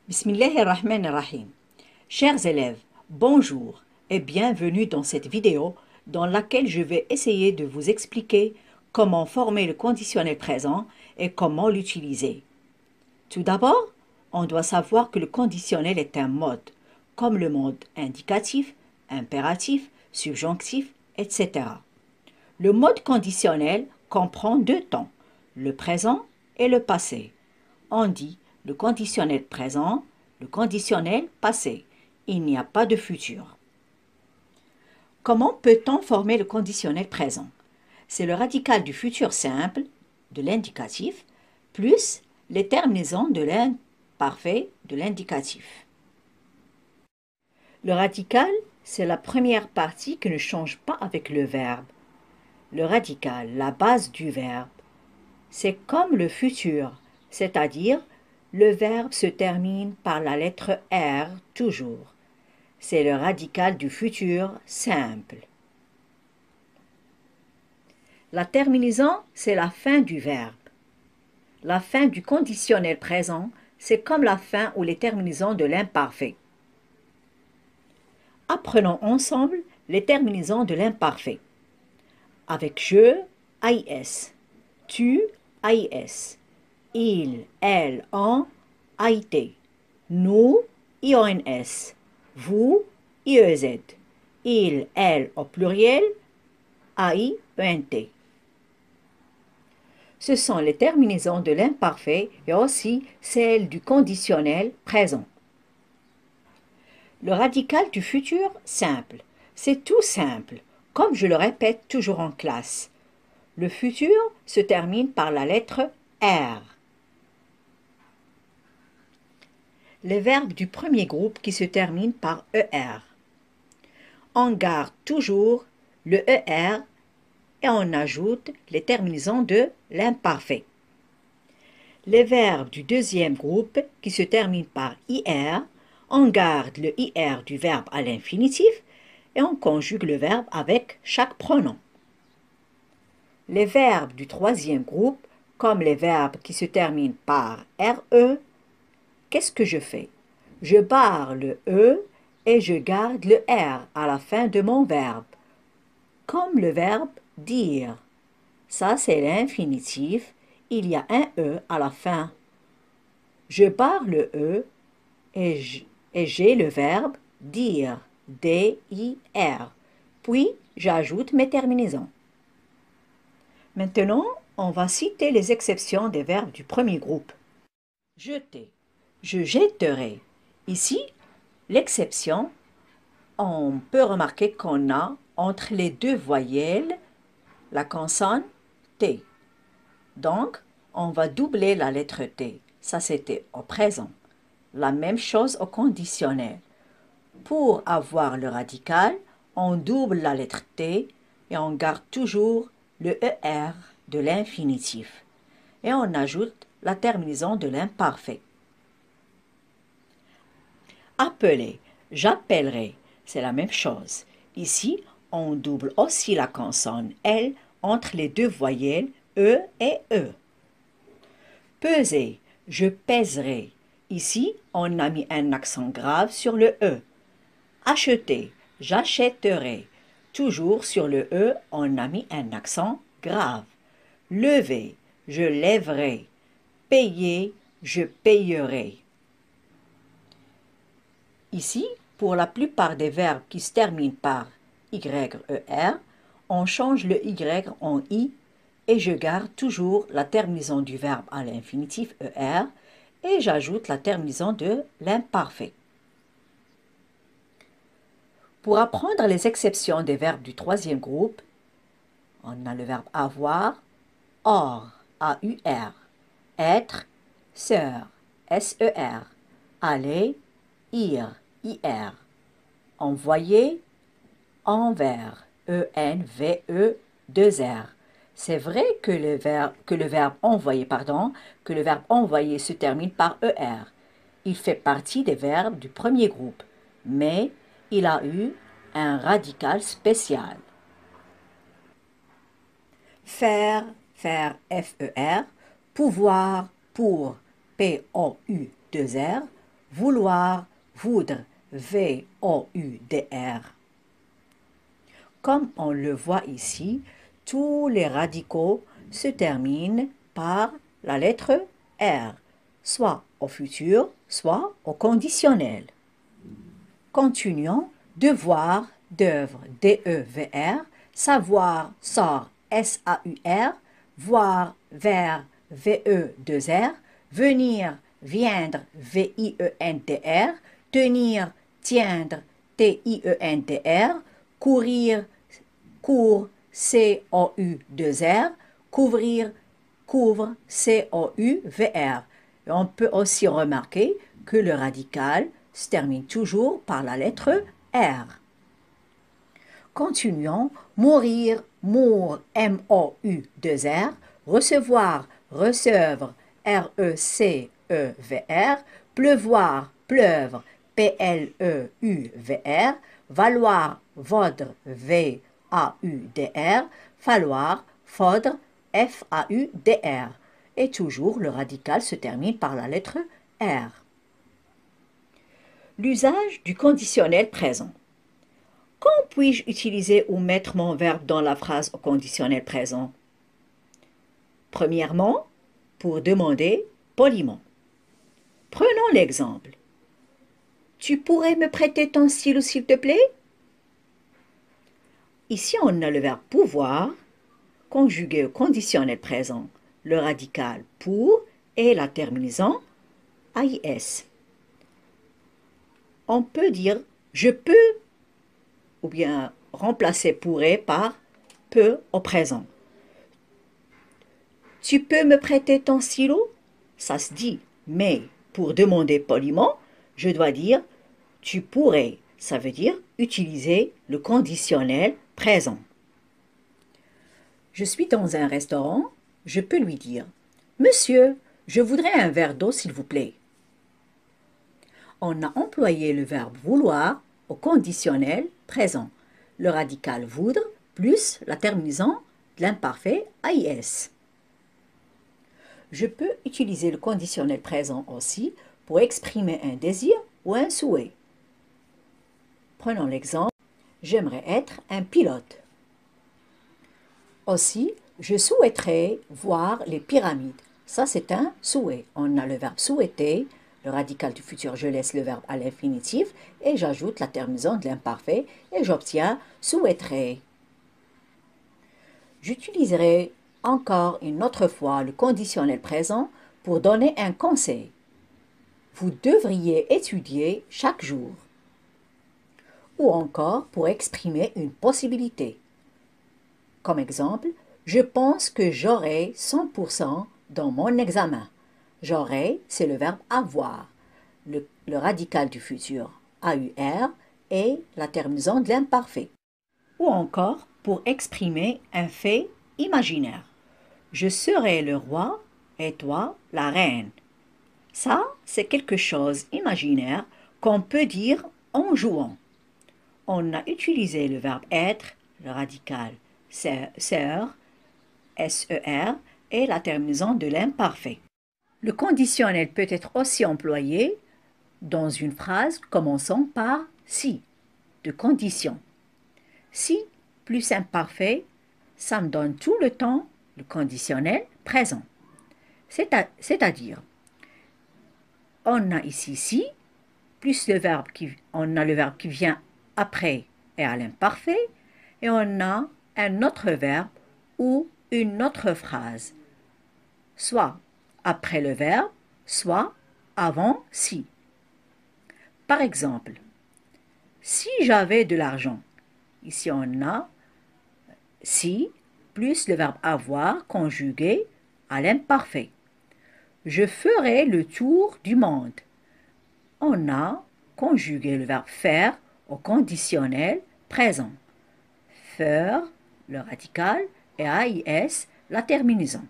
Bismillahirrahmanirrahim. Chers élèves, bonjour et bienvenue dans cette vidéo dans laquelle je vais essayer de vous expliquer comment former le conditionnel présent et comment l'utiliser. Tout d'abord, on doit savoir que le conditionnel est un mode, comme le mode indicatif, impératif, subjonctif, etc. Le mode conditionnel comprend deux temps, le présent et le passé. On dit le conditionnel présent, le conditionnel passé. Il n'y a pas de futur. Comment peut-on former le conditionnel présent? C'est le radical du futur simple, de l'indicatif, plus les terminaisons de l'imparfait de l'indicatif. Le radical, c'est la première partie qui ne change pas avec le verbe. Le radical, la base du verbe, c'est comme le futur, c'est-à-dire le verbe se termine par la lettre R toujours. C'est le radical du futur simple. La terminaison, c'est la fin du verbe. La fin du conditionnel présent, c'est comme la fin ou les terminaisons de l'imparfait. Apprenons ensemble les terminaisons de l'imparfait. Avec je, AIS. Tu, AIS. Il, elle, on, AIT. Nous, IONS. Vous, IEZ. Il, elle au pluriel, AIENT. Ce sont les terminaisons de l'imparfait et aussi celles du conditionnel présent. Le radical du futur simple, c'est tout simple, comme je le répète toujours en classe. Le futur se termine par la lettre R. Les verbes du premier groupe qui se terminent par ER. On garde toujours le ER et on ajoute les terminaisons de l'imparfait. Les verbes du deuxième groupe qui se terminent par IR, on garde le IR du verbe à l'infinitif et on conjugue le verbe avec chaque pronom. Les verbes du troisième groupe, comme les verbes qui se terminent par RE, qu'est-ce que je fais? Je barre le E et je garde le R à la fin de mon verbe, comme le verbe dire. Ça, c'est l'infinitif. Il y a un E à la fin. Je barre le E et j'ai le verbe dire. D-I-R. Puis, j'ajoute mes terminaisons. Maintenant, on va citer les exceptions des verbes du premier groupe. Jeter. Je jetterai. Ici, l'exception, on peut remarquer qu'on a entre les deux voyelles la consonne T. Donc, on va doubler la lettre T. Ça, c'était au présent. La même chose au conditionnel. Pour avoir le radical, on double la lettre T et on garde toujours le ER de l'infinitif. Et on ajoute la terminaison de l'imparfait. Appeler, j'appellerai, c'est la même chose. Ici, on double aussi la consonne L entre les deux voyelles E et E. Peser, je pèserai. Ici, on a mis un accent grave sur le E. Acheter, j'achèterai. Toujours sur le E, on a mis un accent grave. Lever, je lèverai. Payer, je payerai. Ici, pour la plupart des verbes qui se terminent par YER, on change le Y en I et je garde toujours la terminaison du verbe à l'infinitif ER et j'ajoute la terminaison de l'imparfait. Pour apprendre les exceptions des verbes du troisième groupe, on a le verbe avoir, or, A-U-R, être, sœur, S-E-R, aller, ir, I-R, envoyer, envers, E-N-V-E, 2-R. C'est vrai que le verbe envoyer se termine par ER. Il fait partie des verbes du premier groupe, mais il a eu un radical spécial. Faire, F-E-R, pouvoir, pour, P-O-U-2-R, vouloir, voudre, V-O-U-D-R. Comme on le voit ici, tous les radicaux se terminent par la lettre R, soit au futur, soit au conditionnel. Continuons. Devoir, d'œuvre, D-E-V-R, savoir, sort, S-A-U-R, voir, vers, V-E-2-R, venir, viendre, V-I-E-N-D-R, tenir, tiendre, T-I-E-N-D-R, courir, court, C-O-U-2-R, couvrir, couvre, C-O-U-V-R. Et on peut aussi remarquer que le radical se termine toujours par la lettre R. Continuons. Mourir, mour, M-O-U-2-R, recevoir, recevre, R-E-C-E-V-R, pleuvoir, pleuvre, P-L-E-U-V-R, valoir, vaudre, V-A-U-D-R, falloir, faudre, F-A-U-D-R. Et toujours le radical se termine par la lettre R. L'usage du conditionnel présent. Quand puis-je utiliser ou mettre mon verbe dans la phrase au conditionnel présent? Premièrement, pour demander poliment. Prenons l'exemple. Tu pourrais me prêter ton stylo, s'il te plaît? Ici, on a le verbe pouvoir conjugué au conditionnel présent, le radical pour et la terminaison AIS. On peut dire je peux ou bien remplacer pourrait par peut au présent. Tu peux me prêter ton stylo? Ça se dit, mais pour demander poliment, je dois dire tu pourrais. Ça veut dire utiliser le conditionnel présent. Je suis dans un restaurant, je peux lui dire Monsieur, je voudrais un verre d'eau s'il vous plaît. On a employé le verbe vouloir au conditionnel présent, le radical voudre plus la terminaison de l'imparfait AIS. Je peux utiliser le conditionnel présent aussi pour exprimer un désir ou un souhait. Prenons l'exemple, j'aimerais être un pilote. Aussi, je souhaiterais voir les pyramides. Ça, c'est un souhait. On a le verbe souhaiter, le radical du futur, je laisse le verbe à l'infinitif et j'ajoute la terminaison de l'imparfait et j'obtiens souhaiterais. J'utiliserai encore une autre fois le conditionnel présent pour donner un conseil. Vous devriez étudier chaque jour. Ou encore pour exprimer une possibilité. Comme exemple, je pense que j'aurai 100% dans mon examen. J'aurai, c'est le verbe avoir, le radical du futur, AUR, et la terminaison de l'imparfait. Ou encore pour exprimer un fait imaginaire. Je serai le roi et toi la reine. Ça, c'est quelque chose imaginaire qu'on peut dire en jouant. On a utilisé le verbe être, le radical ser, S-E-R, et la terminaison de l'imparfait. Le conditionnel peut être aussi employé dans une phrase commençant par si, de condition. Si plus imparfait, ça me donne tout le temps le conditionnel présent. C'est-à-dire, on a ici si, plus on a le verbe qui vient après et à l'imparfait, et on a un autre verbe ou une autre phrase, soit après le verbe, soit avant si. Par exemple, si j'avais de l'argent, ici on a si plus le verbe avoir conjugué à l'imparfait. Je ferai le tour du monde. On a conjugué le verbe faire au conditionnel présent. Faire, le radical, et AIS, la terminaison.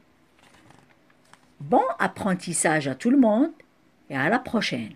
Bon apprentissage à tout le monde et à la prochaine.